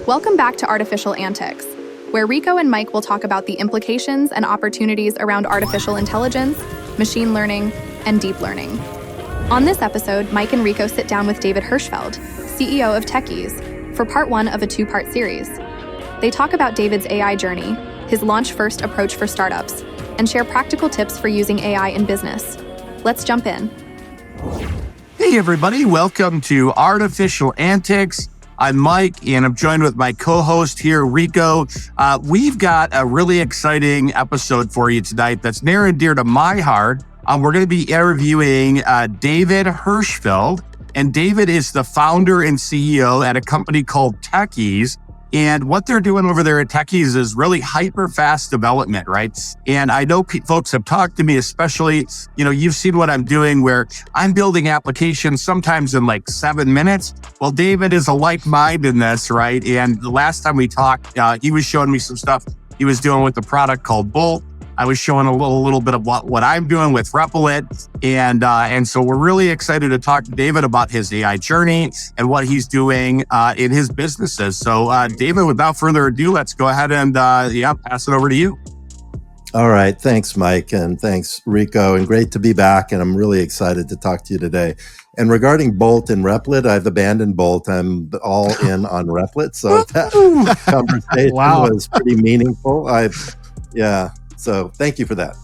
Welcome back to Artificial Antics, where Rico and Mike will talk about the implications and opportunities around artificial intelligence, machine learning, and deep learning. On this episode, Mike and Rico sit down with David Hirschfeld, CEO of Tekyz, for part one of a two-part series. They talk about David's AI journey, his launch-first approach for startups, and share practical tips for using AI in business. Let's jump in. Hey everybody, welcome to Artificial Antics. I'm Mike, and I'm joined with my co-host here, Rico. We've got a really exciting episode for you tonight that's near and dear to my heart. We're going to be interviewing David Hirschfeld, and David is the founder and CEO at a company called Tekyz. And what they're doing over there at Tekyz is really hyper-fast development, right? And I know folks have talked to me, especially, you've seen what I'm doing where I'm building applications sometimes in like 7 minutes. Well, David is a like-mind in this, right? And the last time we talked, he was showing me some stuff he was doing with a product called Bolt. I was showing a little bit of what I'm doing with Replit. And so we're really excited to talk to David about his AI journey and what he's doing in his businesses. So David, without further ado, let's go ahead and pass it over to you. All right. Thanks, Mike. And thanks, Rico. And great to be back. And I'm really excited to talk to you today. And regarding Bolt and Replit, I've abandoned Bolt. I'm all in on Replit. So that conversation was pretty meaningful. So thank you for that.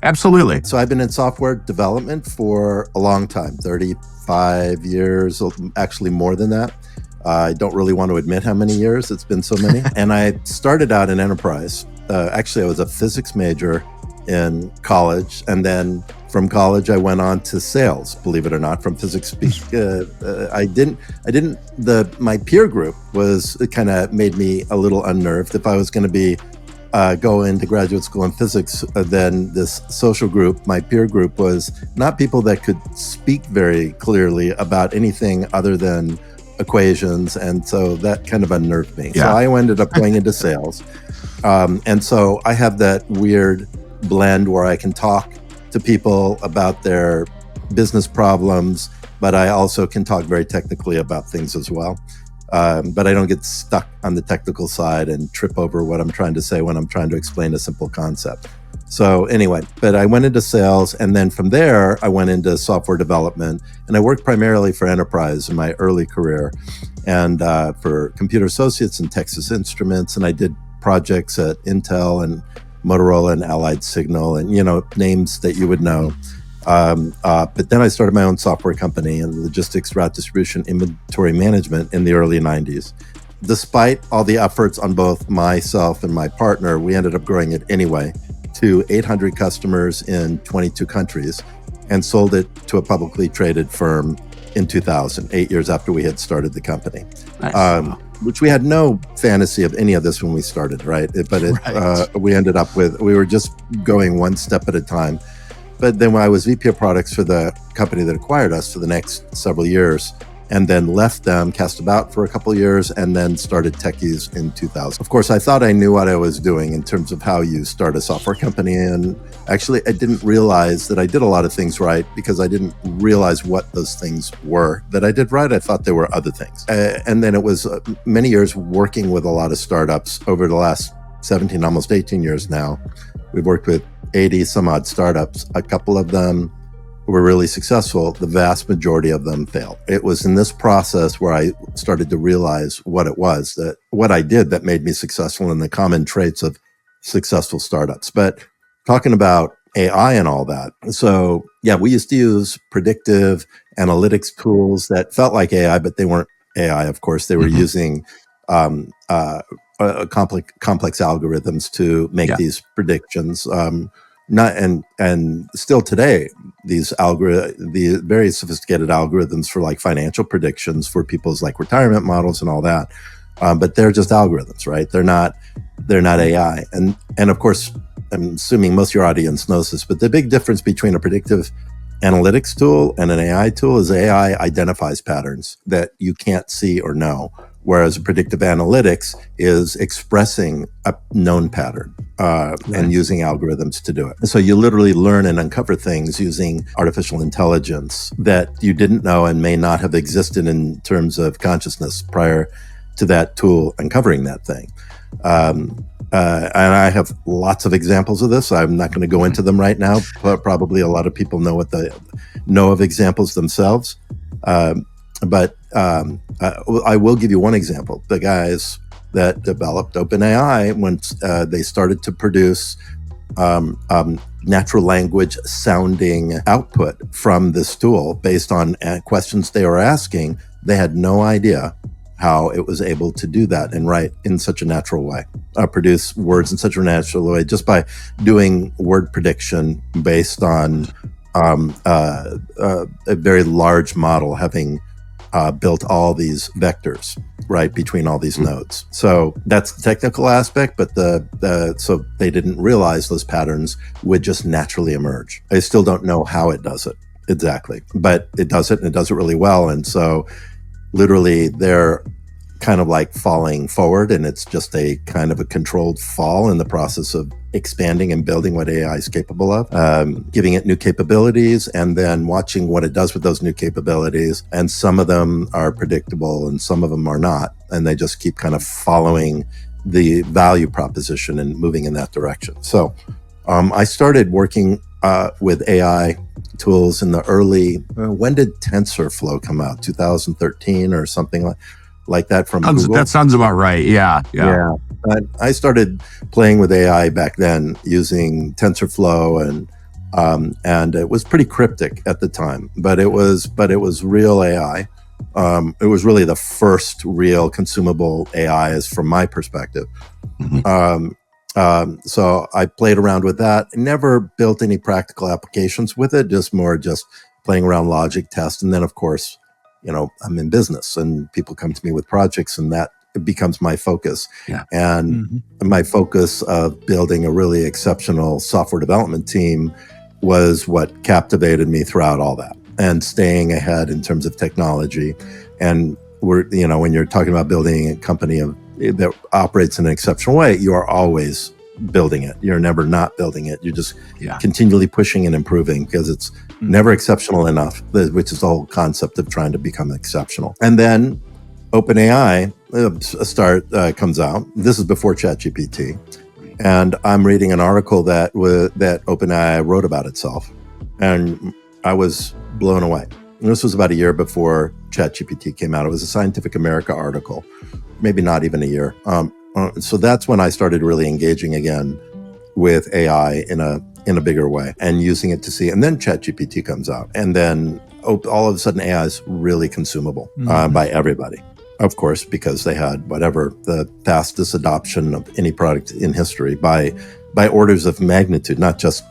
Absolutely. So I've been in software development for a long time, 35 years, actually more than that. I don't really want to admit how many years. It's been so many. And I started out in enterprise. Actually, I was a physics major in college. And then from college, I went on to sales, believe it or not, from physics. My peer group kind of made me a little unnerved. If I was going to be go into graduate school in physics, then this social group, my peer group, was not people that could speak very clearly about anything other than equations. And so that kind of unnerved me. Yeah. So I ended up going into sales. And so I have that weird blend where I can talk to people about their business problems, but I also can talk very technically about things as well. But I don't get stuck on the technical side and trip over what I'm trying to say when I'm trying to explain a simple concept. So anyway, but I went into sales, and then from there, I went into software development, and I worked primarily for enterprise in my early career, and for Computer Associates and Texas Instruments, and I did projects at Intel and Motorola and Allied Signal, and names that you would know. But then I started my own software company in logistics, route distribution, inventory management in the early 90s. Despite all the efforts on both myself and my partner, we ended up growing it anyway to 800 customers in 22 countries and sold it to a publicly traded firm in 2000, 8 years after we had started the company. Nice. Which we had no fantasy of any of this when we started, right? We ended up we were just going one step at a time. But then when I was VP of products for the company that acquired us for the next several years, and then left them, cast about for a couple of years, and then started Tekyz in 2000. Of course, I thought I knew what I was doing in terms of how you start a software company. And actually, I didn't realize that I did a lot of things right because I didn't realize what those things were that I did right. I thought there were other things. And then it was many years working with a lot of startups over the last 17, almost 18 years now. We've worked with 80 some odd startups. A couple of them were really successful. The vast majority of them failed. It was in this process where I started to realize what I did that made me successful and the common traits of successful startups. But talking about AI and all that. So yeah, we used to use predictive analytics tools that felt like AI, but they weren't AI, of course. They were using complex algorithms to make these predictions. And still today, the very sophisticated algorithms for like financial predictions for people's like retirement models and all that, but they're just algorithms, right? They're not AI. And of course, I'm assuming most of your audience knows this, but the big difference between a predictive analytics tool and an AI tool is AI identifies patterns that you can't see or know, whereas predictive analytics is expressing a known pattern and using algorithms to do it. So you literally learn and uncover things using artificial intelligence that you didn't know and may not have existed in terms of consciousness prior to that tool uncovering that thing. And I have lots of examples of this. I'm not going to go into them right now, but probably a lot of people know of examples themselves. But I will give you one example. The guys that developed OpenAI, when they started to produce natural language sounding output from this tool based on questions they were asking, they had no idea how it was able to do that and write in such a natural way, produce words in such a natural way, just by doing word prediction based on a very large model having built all these vectors, right, between all these nodes. So that's the technical aspect, but so they didn't realize those patterns would just naturally emerge. I still don't know how it does it exactly, but it does it, and it does it really well. And so literally they're kind of like falling forward, and it's just a kind of a controlled fall in the process of expanding and building what AI is capable of, giving it new capabilities, and then watching what it does with those new capabilities. And some of them are predictable and some of them are not. And they just keep kind of following the value proposition and moving in that direction. So I started working with AI tools in the early, when did TensorFlow come out? 2013 or something like that from Google? That sounds about right. Yeah. I started playing with AI back then using TensorFlow, and it was pretty cryptic at the time, but it was real AI. It was really the first real consumable AI, as from my perspective. So I played around with that. Never built any practical applications with it, just playing around logic tests. And then, of course, I'm in business and people come to me with projects, and that becomes my focus. Yeah. And my focus of building a really exceptional software development team was what captivated me throughout all that, and staying ahead in terms of technology. And when you're talking about building a company that operates in an exceptional way, you are always building it. You're never not building it. You're just continually pushing and improving, because it's never exceptional enough, which is the whole concept of trying to become exceptional. And then OpenAI comes out. This is before ChatGPT. And I'm reading an article that OpenAI wrote about itself. And I was blown away. And this was about a year before ChatGPT came out. It was a Scientific America article, maybe not even a year. So that's when I started really engaging again with AI in a bigger way and using it to see. And then ChatGPT comes out, and then all of a sudden AI is really consumable by everybody. Of course, because they had the fastest adoption of any product in history by orders of magnitude, not just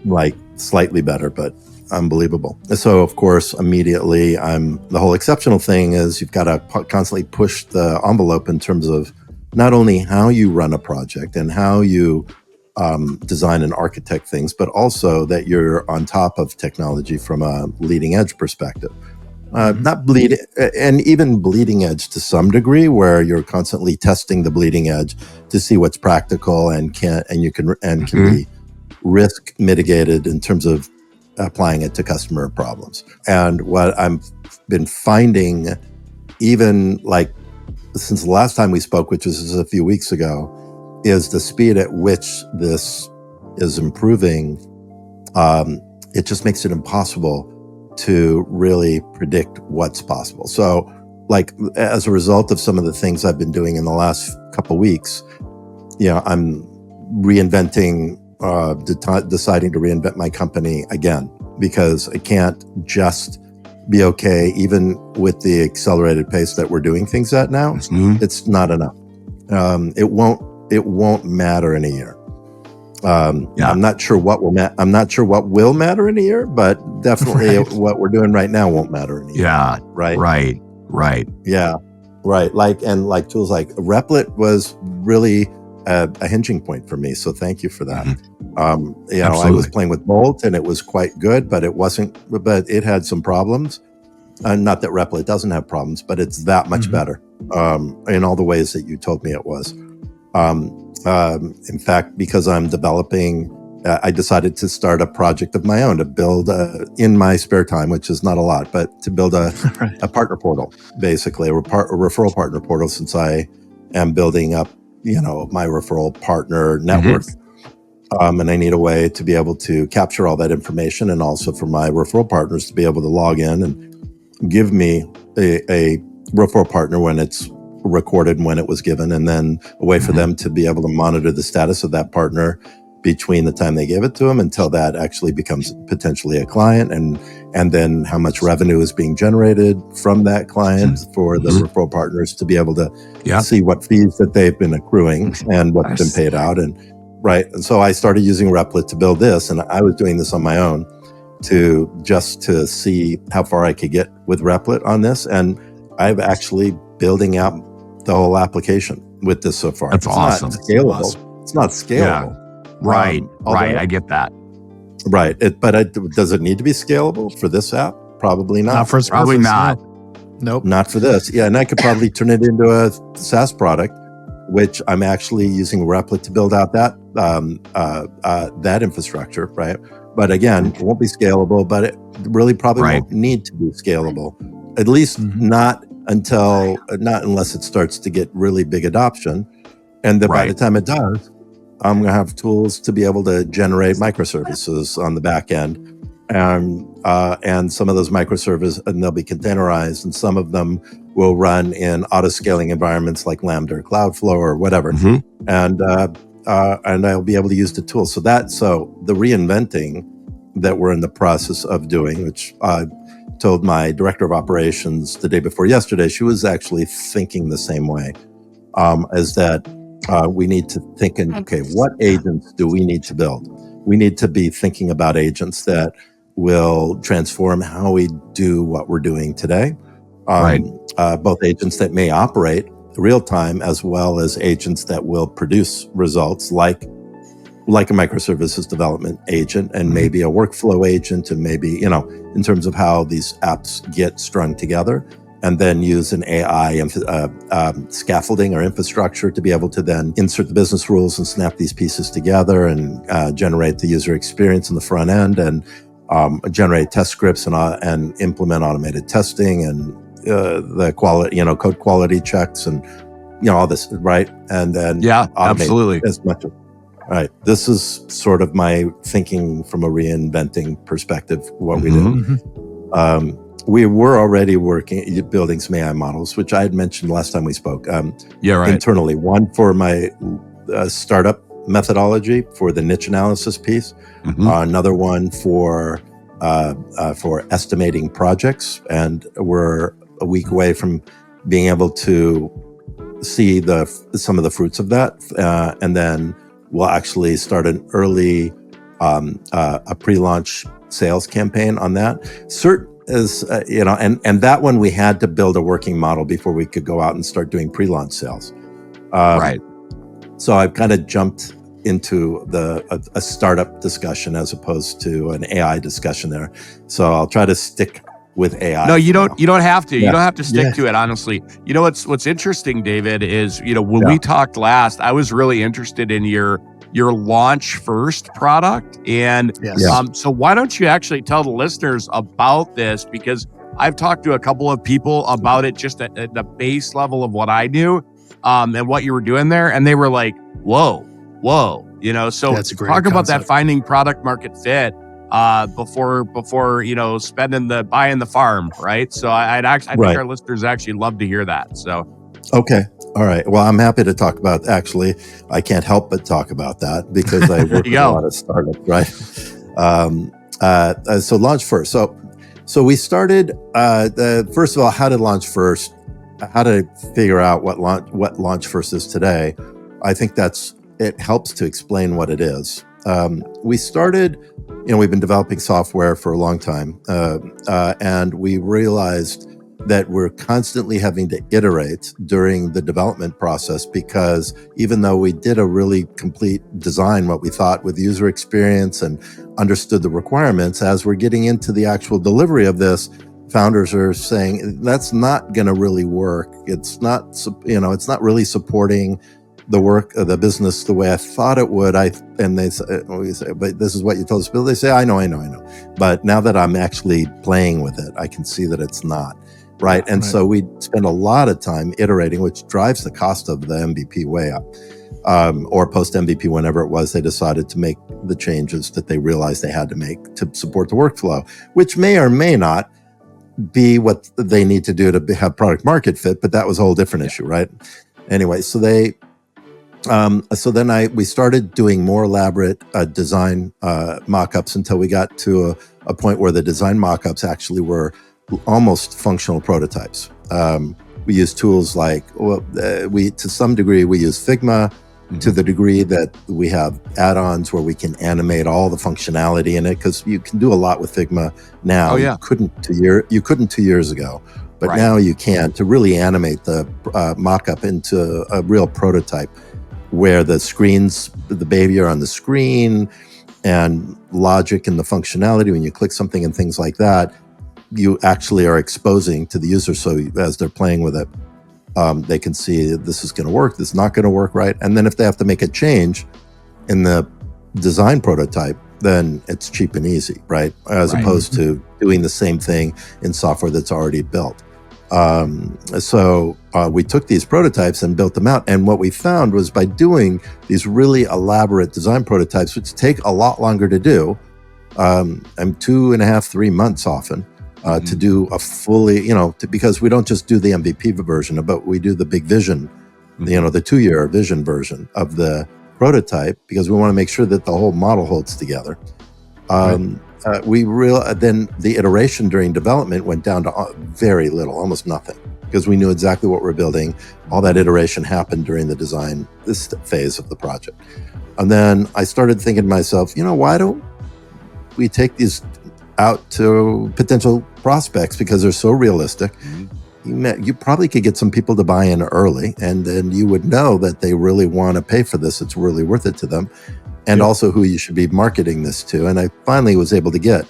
like slightly better, but unbelievable. So of course, immediately the whole exceptional thing is you've got to constantly push the envelope in terms of not only how you run a project and how you design and architect things, but also that you're on top of technology from a leading edge perspective. Not bleed, and even bleeding edge to some degree, where you're constantly testing the bleeding edge to see what's practical and can be risk mitigated in terms of applying it to customer problems. And what I've been finding, even like since the last time we spoke, which was a few weeks ago, is the speed at which this is improving. It just makes it impossible to really predict what's possible. So, like, as a result of some of the things I've been doing in the last couple of weeks, I'm reinventing, deciding to reinvent my company again, because I can't just be okay, even with the accelerated pace that we're doing things at now. It's not enough. It won't matter in a year. I'm not sure what will matter in a year, but definitely what we're doing right now won't matter in a year. Yeah. Right. Yeah. Right. Like tools like Replit was really a hinging point for me. So thank you for that. I was playing with Bolt and it was quite good, but it had some problems. Not that Replit doesn't have problems, but it's that much better in all the ways that you told me it was. In fact, because I'm developing I decided to start a project of my own to build in my spare time, which is not a lot, but to build a partner portal, basically a referral partner portal, since I am building up, my referral partner network. And I need a way to be able to capture all that information, and also for my referral partners to be able to log in and give me a referral partner when it's recorded and when it was given, and then a way for them to be able to monitor the status of that partner between the time they give it to them until that actually becomes potentially a client, and then how much revenue is being generated from that client for the referral partners to be able to see what fees that they've been accruing and what's been paid out. And so I started using Replit to build this, and I was doing this on my own to see how far I could get with Replit on this. And I've actually building out the whole application with this so far. That's awesome. Not scalable. It's not scalable. Right. I get that. Right. But does it need to be scalable for this app? Probably not. Not for this Probably purpose, not. no. Nope. Not for this. Yeah. And I could probably turn it into a SaaS product, which I'm actually using Replit to build out that infrastructure. Right. But again, it won't be scalable, but it really probably won't need to be scalable, at least not unless it starts to get really big adoption. And then by the time it does, I'm going to have tools to be able to generate microservices on the back end. And some of those microservices, and they'll be containerized, and some of them will run in auto-scaling environments like Lambda or Cloudflare or whatever. And I'll be able to use the tools. So the reinventing that we're in the process of doing, which I told my director of operations the day before yesterday, she was actually thinking the same way, as that we need to think, okay, what agents do we need to build? We need to be thinking about agents that will transform how we do what we're doing today. Both agents that may operate real time, as well as agents that will produce results like a microservices development agent, and maybe a workflow agent, and maybe, in terms of how these apps get strung together, and then use an AI scaffolding or infrastructure to be able to then insert the business rules and snap these pieces together and generate the user experience in the front end, and generate test scripts and implement automated testing and the quality, code quality checks and all this, right? And then automate as much of. Right. This is sort of my thinking from a reinventing perspective, what we did. We were already building some AI models, which I had mentioned last time we spoke. Internally, one for my startup methodology for the niche analysis piece, another one for estimating projects, and we're a week away from being able to see some of the fruits of that, and then we'll actually start an early a pre-launch sales campaign on that. And that one we had to build a working model before we could go out and start doing pre-launch sales. So I've kind of jumped into a startup discussion as opposed to an AI discussion there. So I'll try to stick with AI. No, you don't. You don't have to. You don't have to stick to it. Honestly, what's interesting, David, is when we talked last, I was really interested in your launch first product, and so why don't you actually tell the listeners about this? Because I've talked to a couple of people about it just at the base level of what I knew, and what you were doing there, and they were like, "Whoa." So that's a great talk about that concept. finding product market fit. Before buying the farm, right? So I think our listeners actually love to hear that. So okay, all right. Well, I'm happy to talk about. Actually, I can't help but talk about that because I work with a lot of startups, right? So launch first. So we started. First of all, how to launch first? How to figure out what launch first is today? I think it helps to explain what it is. We started, we've been developing software for a long time, and we realized that we're constantly having to iterate during the development process, because even though we did a really complete design, what we thought with user experience and understood the requirements, as we're getting into the actual delivery of this, founders are saying that's not going to really work. It's not really supporting the business the way I thought it would. They say, but this is what you told us to build. They say, I know. But now that I'm actually playing with it, I can see that it's not. Right. And so we spend a lot of time iterating, which drives the cost of the MVP way up. Or post MVP, whenever it was, they decided to make the changes that they realized they had to make to support the workflow, which may or may not be what they need to do to have product market fit. But that was a whole different issue, right? Anyway, so we started doing more elaborate design mock-ups until we got to a point where the design mock-ups actually were almost functional prototypes. We use tools like, to some degree, we use Figma, to the degree that we have add-ons where we can animate all the functionality in it, because you can do a lot with Figma now. You couldn't 2 years ago, but now you can, to really animate the mock-up into a real prototype where the baby are on the screen, and logic and the functionality when you click something and things like that, you actually are exposing to the user. So as they're playing with it, they can see this is going to work, this is not going to work, right? And then if they have to make a change in the design prototype, then it's cheap and easy, right? As opposed to doing the same thing in software that's already built. So we took these prototypes and built them out. And what we found was, by doing these really elaborate design prototypes, which take a lot longer to do, 2.5, 3 months often, to do a fully, because we don't just do the MVP version, but we do the big vision, the 2-year vision version of the prototype, because we want to make sure that the whole model holds together. Then the iteration during development went down to very little, almost nothing, because we knew exactly what we're building. All that iteration happened during the design, this phase of the project. And then I started thinking to myself, why don't we take these out to potential prospects, because they're so realistic. You probably could get some people to buy in early, and then you would know that they really want to pay for this. It's really worth it to them. And also who you should be marketing this to. And I finally was able to get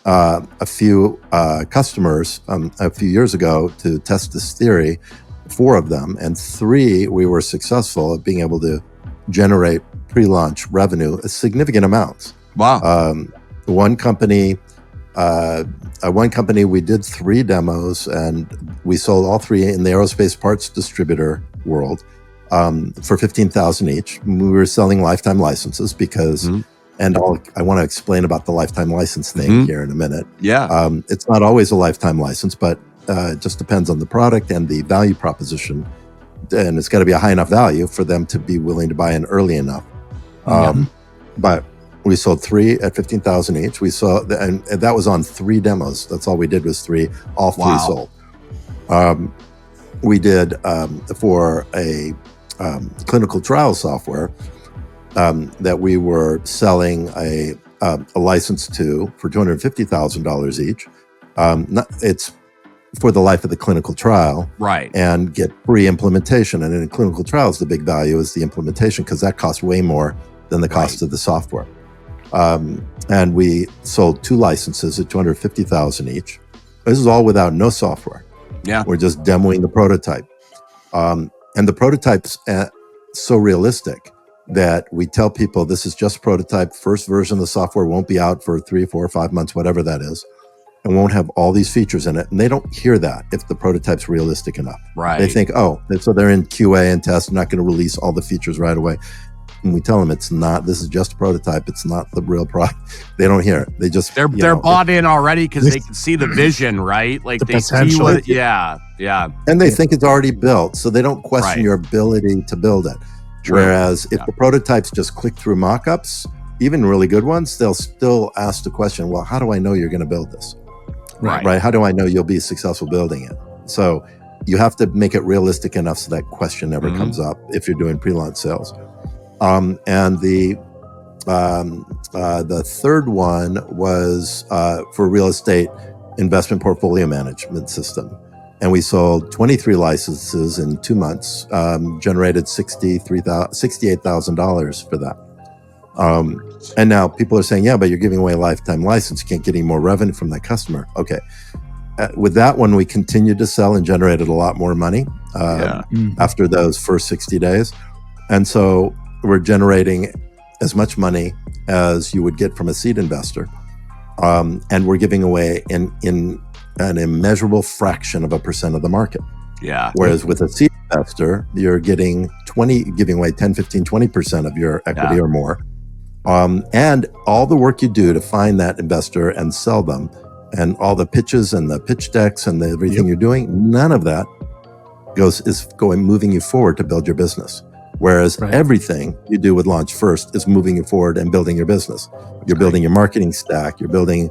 a few customers a few years ago to test this theory, 4 of them, and 3 we were successful at being able to generate pre-launch revenue, significant amounts. Wow. One company, we did 3 demos, and we sold all 3 in the aerospace parts distributor world for $15,000 each. We were selling lifetime licenses because, and I want to explain about the lifetime license thing here in a minute. Yeah. It's not always a lifetime license, but it just depends on the product and the value proposition. And it's got to be a high enough value for them to be willing to buy in early enough. But we sold 3 at $15,000 each. We saw, and that was on 3 demos. That's all we did was 3. All 3 sold. We did for a clinical trial software that we were selling a license to for $250,000 each. It's for the life of the clinical trial, right? And get free implementation. And in clinical trials, the big value is the implementation, because that costs way more than the cost of the software. And we sold 2 licenses at $250,000 each. This is all without no software. Yeah, we're just demoing the prototype. And the prototype's so realistic that we tell people this is just prototype. First version of the software won't be out for 3, 4, 5 months, whatever that is, and won't have all these features in it. And they don't hear that if the prototype's realistic enough. Right. They think, so they're in QA and test, not going to release all the features right away. And we tell them it's not. This is just a prototype. It's not the real product. They don't hear it. They just they're bought in already because they can see the vision, right? Like they see what. Yeah. And they think it's already built, so they don't question your ability to build it. True. Whereas if the prototypes just click through mock-ups, even really good ones, they'll still ask the question, well, how do I know you're going to build this? Right. How do I know you'll be successful building it? So you have to make it realistic enough so that question never comes up if you're doing pre-launch sales. And the third one was for real estate investment portfolio management system. And we sold 23 licenses in 2 months, generated $68,000 for that. And now people are saying, yeah, but you're giving away a lifetime license. You can't get any more revenue from that customer. Okay. With that one, we continued to sell and generated a lot more money after those first 60 days. And so we're generating as much money as you would get from a seed investor. And we're giving away in an immeasurable fraction of a percent of the market. Yeah. Whereas with a seed investor, you're giving away 10, 15, 20% of your equity or more. And all the work you do to find that investor and sell them, and all the pitches and the pitch decks and everything you're doing, none of that is moving you forward to build your business. Whereas everything you do with Launch First is moving you forward and building your business. You're building your marketing stack, you're building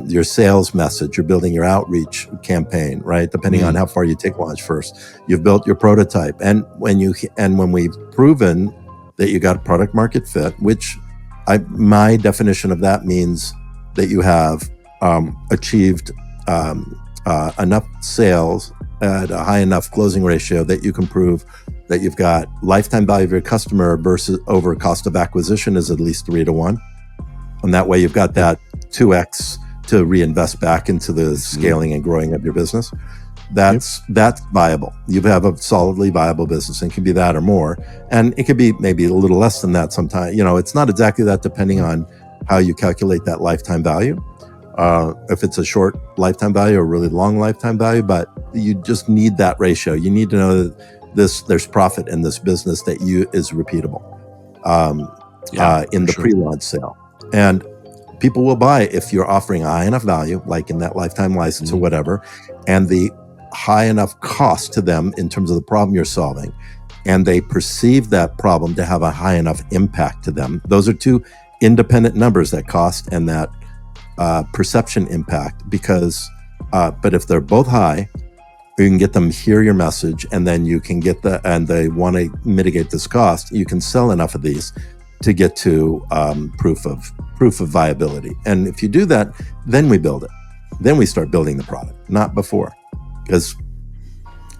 your sales message, you're building your outreach campaign, right? Depending on how far you take Launch First. You've built your prototype. And when we've proven that you got a product market fit, which my definition of that means that you have achieved enough sales at a high enough closing ratio that you can prove that you've got lifetime value of your customer versus over cost of acquisition is at least 3 to 1. And that way you've got that 2x to reinvest back into the scaling and growing of your business. That's viable. You have a solidly viable business, and it can be that or more. And it could be maybe a little less than that sometimes. It's not exactly that depending on how you calculate that lifetime value. If it's a short lifetime value or really long lifetime value, but you just need that ratio. You need to know that there's profit in this business that is repeatable in the pre-launch sale. And people will buy if you're offering a high enough value, like in that lifetime license or whatever, and the high enough cost to them in terms of the problem you're solving, and they perceive that problem to have a high enough impact to them. Those are two independent numbers, that cost and that perception impact, because but if they're both high, you can get them hear your message, and then you can get and they want to mitigate this cost, you can sell enough of these to get to proof of viability. And if you do that, then we build it. Then we start building the product, not before. Because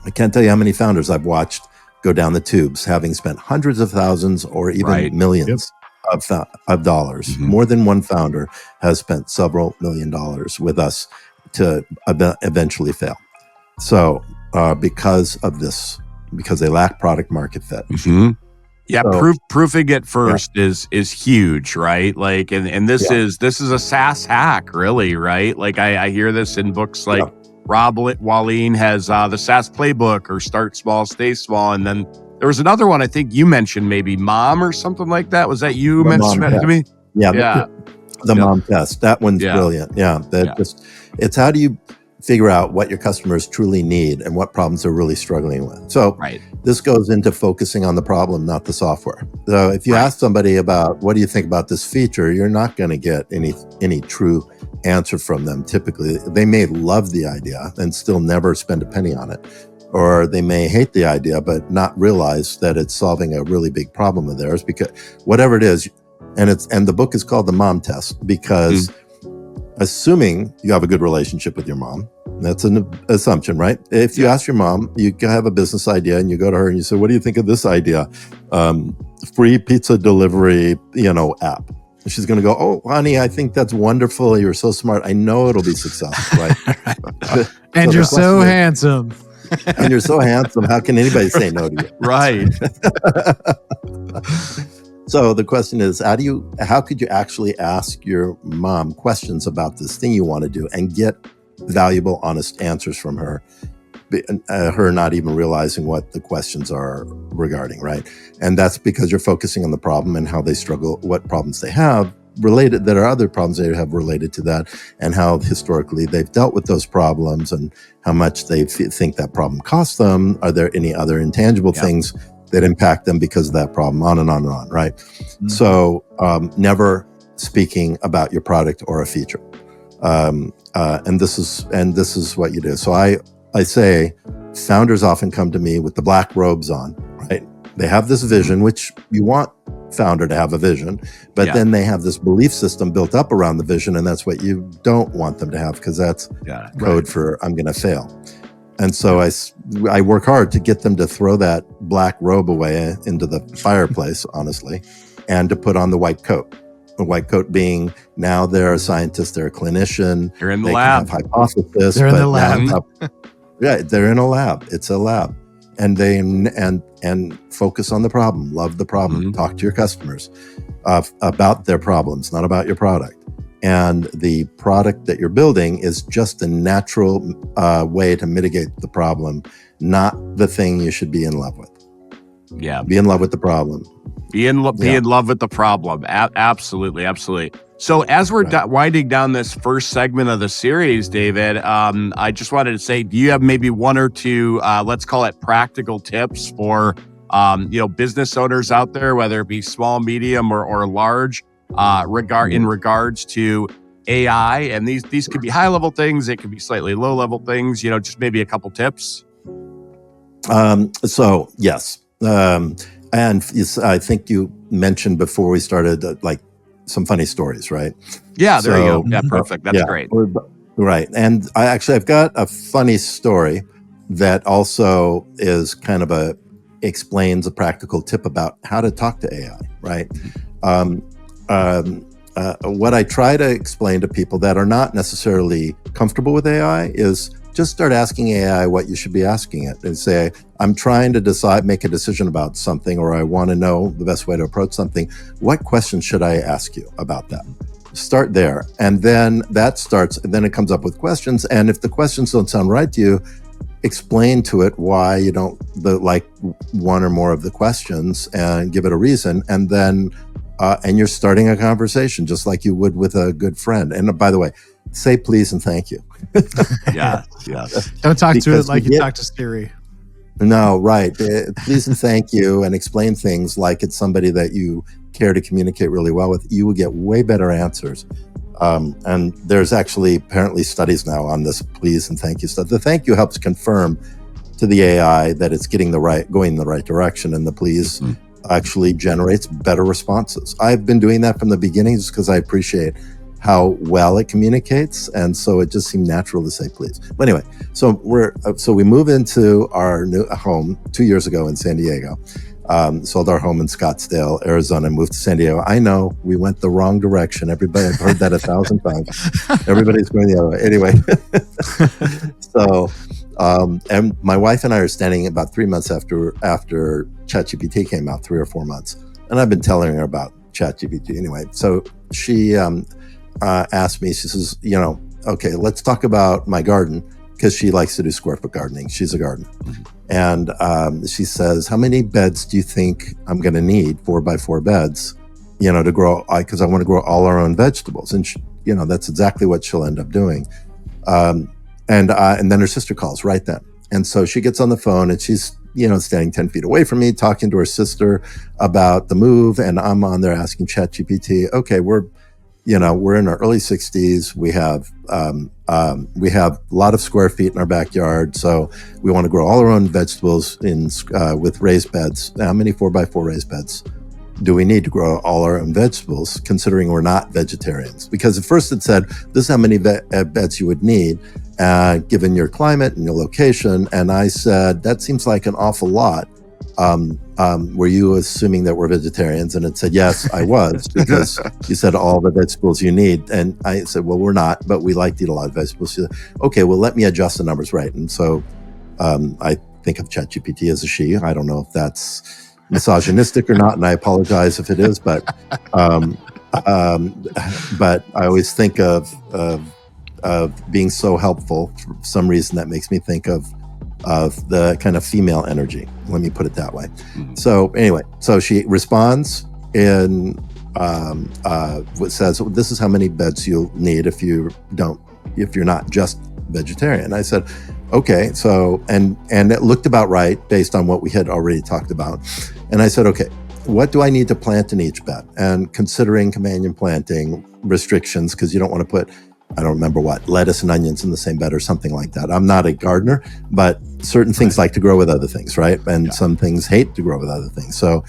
I can't tell you how many founders I've watched go down the tubes, having spent hundreds of thousands or even millions of dollars. More than one founder has spent several $1 million with us to eventually fail. So because of this, because they lack product market fit. Yeah, so, proofing it first is huge, right? Like, and this is a SaaS hack, really, right? Like I hear this in books like Rob Walleen has the SaaS playbook, or Start Small, Stay Small, and then there was another one I think you mentioned, maybe Mom or something like that. Was that you mentioned that to me? The Mom test. That one's brilliant. It's how do you figure out what your customers truly need and what problems they're really struggling with. So this goes into focusing on the problem, not the software. So if you ask somebody about what do you think about this feature, you're not going to get any true answer from them. Typically, they may love the idea and still never spend a penny on it, or they may hate the idea but not realize that it's solving a really big problem of theirs, because whatever it is, and the book is called The Mom Test, because assuming you have a good relationship with your mom, that's an assumption, right? If you ask your mom, you have a business idea and you go to her and you say, what do you think of this idea? Free pizza delivery, app. And she's going to go, oh, honey, I think that's wonderful. You're so smart. I know it'll be successful, right? And you're so handsome. And you're so handsome. How can anybody say no to you? Right. So the question is, how could you actually ask your mom questions about this thing you want to do and get valuable, honest answers from her, her not even realizing what the questions are regarding, right? And that's because you're focusing on the problem and how they struggle, what problems they have related, that are other problems they have related to that, and how historically they've dealt with those problems and how much they think that problem costs them. Are there any other intangible things that impact them because of that problem, on and on and on, right? So never speaking about your product or a feature. And this is what you do. So I say founders often come to me with the black robes on, right? They have this vision, which you want founder to have a vision, but then they have this belief system built up around the vision, and that's what you don't want them to have, because that's code for I'm going to fail. And so I work hard to get them to throw that black robe away into the fireplace, honestly, and to put on the white coat. The white coat being, now they're a scientist, they're a clinician. They're in the lab. They can have hypothesis. They're in the lab. They're in a lab. It's a lab. and focus on the problem, love the problem, talk to your customers about their problems, not about your product. And the product that you're building is just a natural way to mitigate the problem, not the thing you should be in love with. Yeah. Be in love with the problem. Be in love with the problem. Absolutely. So as we're winding down this first segment of the series, David, I just wanted to say, do you have maybe one or two, let's call it practical tips for, business owners out there, whether it be small, medium, or large, in regards to AI? And these could be high level things. It could be slightly low level things, just maybe a couple tips. So yes. And I think you mentioned before we started, some funny stories, right? Yeah, there you go. Yeah, perfect. That's great. Right. And I've got a funny story that also is kind of explains a practical tip about how to talk to AI, right? What I try to explain to people that are not necessarily comfortable with AI is just start asking AI what you should be asking it, and say, I'm trying to make a decision about something, or I want to know the best way to approach something. What questions should I ask you about that? Start there. And then then it comes up with questions. And if the questions don't sound right to you, explain to it why you don't like one or more of the questions, and give it a reason. And then, and you're starting a conversation just like you would with a good friend. And by the way, say please and thank you. Yeah. Don't talk to it like you talk to Siri. No, right. Please and thank you, and explain things like it's somebody that you care to communicate really well with. You will get way better answers. And there's actually apparently studies now on this please and thank you stuff. The thank you helps confirm to the AI that it's going in the right direction, and the please actually generates better responses. I've been doing that from the beginning just because I appreciate how well it communicates, and so it just seemed natural to say please. But anyway, so we move into our new home 2 years ago in San Diego. Sold our home in Scottsdale, Arizona, and moved to San Diego. I know we went the wrong direction. Everybody, I've heard that 1,000 times. Everybody's going the other way. Anyway, so and my wife and I are standing about 3 months after ChatGPT came out, 3 or 4 months, and I've been telling her about ChatGPT anyway. So she asked me, she says, okay, let's talk about my garden, because she likes to do square foot gardening. She's a gardener. And she says, how many beds do you think I'm going to need, 4x4 beds, to grow, because I want to grow all our own vegetables. And that's exactly what she'll end up doing. And then her sister calls right then. And so she gets on the phone, and she's, standing 10 feet away from me, talking to her sister about the move. And I'm on there asking ChatGPT, okay, we're in our early 60s. We have a lot of square feet in our backyard. So we want to grow all our own vegetables with raised beds. How many 4x4 raised beds do we need to grow all our own vegetables, considering we're not vegetarians? Because at first it said, this is how many beds you would need, given your climate and your location. And I said, that seems like an awful lot. Were you assuming that we're vegetarians? And it said, yes, I was, because you said all the vegetables you need. And I said, well, we're not, but we like to eat a lot of vegetables. She said, okay, well, let me adjust the numbers right. And so I think of ChatGPT as a she. I don't know if that's misogynistic or not, and I apologize if it is, but I always think of being so helpful. For some reason, that makes me think of the kind of female energy. Let me put it that way. So anyway, so she responds in what says, this is how many beds you'll need if you're not just vegetarian. I said, okay, so, and it looked about right based on what we had already talked about. And I said, okay, what do I need to plant in each bed? And considering companion planting restrictions, because you don't want to put, I don't remember what, lettuce and onions in the same bed or something like that. I'm not a gardener, but certain things like to grow with other things, right? And some things hate to grow with other things. So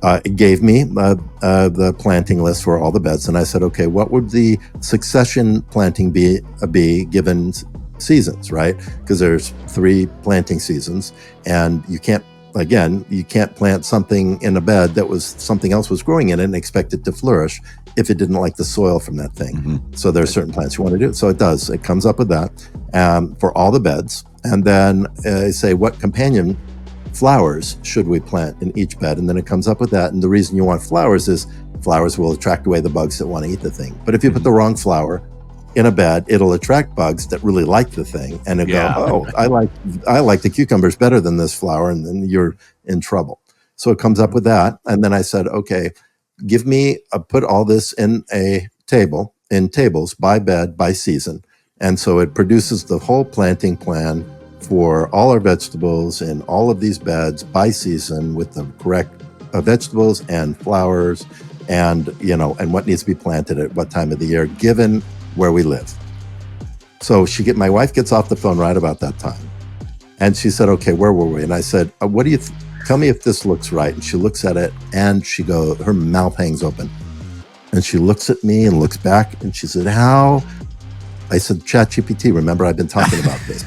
it gave me the planting list for all the beds. And I said, okay, what would the succession planting be given seasons, right? Because there's 3 planting seasons, and you can't plant something in a bed that was something else was growing in it and expect it to flourish if it didn't like the soil from that thing. So there's certain plants you want to do. So it comes up with that for all the beds. And then I say, what companion flowers should we plant in each bed? And then it comes up with that. And the reason you want flowers is flowers will attract away the bugs that want to eat the thing. But if you put the wrong flower in a bed, it'll attract bugs that really like the thing, and it'll go, oh, I like the cucumbers better than this flower, and then you're in trouble. So it comes up with that. And then I said, okay, put all this in a table, in tables by bed, by season. And so it produces the whole planting plan for all our vegetables in all of these beds by season with the correct vegetables and flowers and what needs to be planted at what time of the year, given where we live. So my wife gets off the phone right about that time. And she said, okay, where were we? And I said, what do you tell me if this looks right? And she looks at it and her mouth hangs open. And she looks at me and looks back and she said, how? I said, ChatGPT, remember I've been talking about this.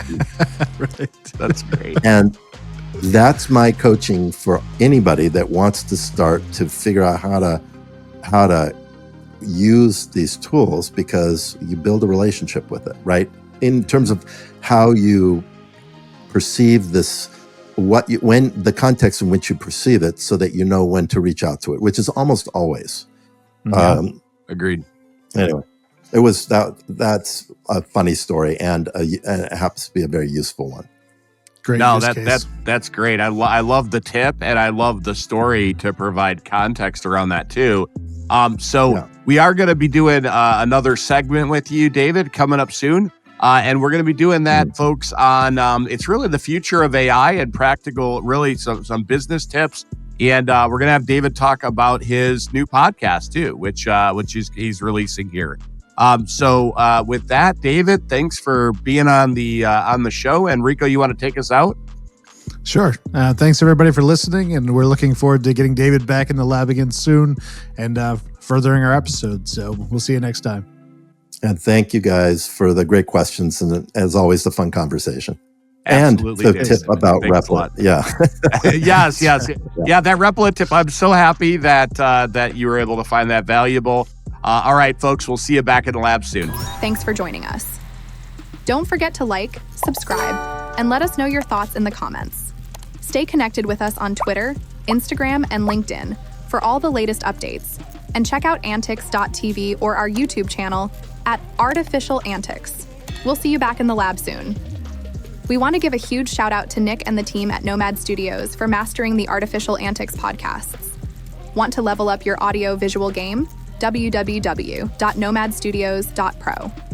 Right. That's great. And that's my coaching for anybody that wants to start to figure out how to use these tools, because you build a relationship with it, right? In terms of how you perceive this, when the context in which you perceive it, so that you know when to reach out to it, which is almost always. Agreed. Anyway, it was that's a funny story, and it happens to be a very useful one. Great. No, that's great. I love the tip, and I love the story to provide context around that too. We are going to be doing another segment with you, David, coming up soon. And we're going to be doing that, folks, on it's really the future of AI and practical, really some business tips. And we're going to have David talk about his new podcast too, which he's releasing here. With that, David, thanks for being on the show. And Rico, you want to take us out? Sure. Thanks everybody for listening, and we're looking forward to getting David back in the lab again soon and furthering our episode. So we'll see you next time. And thank you guys for the great questions, and as always, the fun conversation. Absolutely, and the tip about Replit. Yeah. Yes. Yeah, that Replit tip. I'm so happy that you were able to find that valuable. All right, folks, we'll see you back in the lab soon. Thanks for joining us. Don't forget to like, subscribe, and let us know your thoughts in the comments. Stay connected with us on Twitter, Instagram, and LinkedIn for all the latest updates. And check out Antics.tv or our YouTube channel at Artificial Antics. We'll see you back in the lab soon. We want to give a huge shout out to Nick and the team at Nomad Studios for mastering the Artificial Antics podcasts. Want to level up your audio visual game? www.nomadstudios.pro.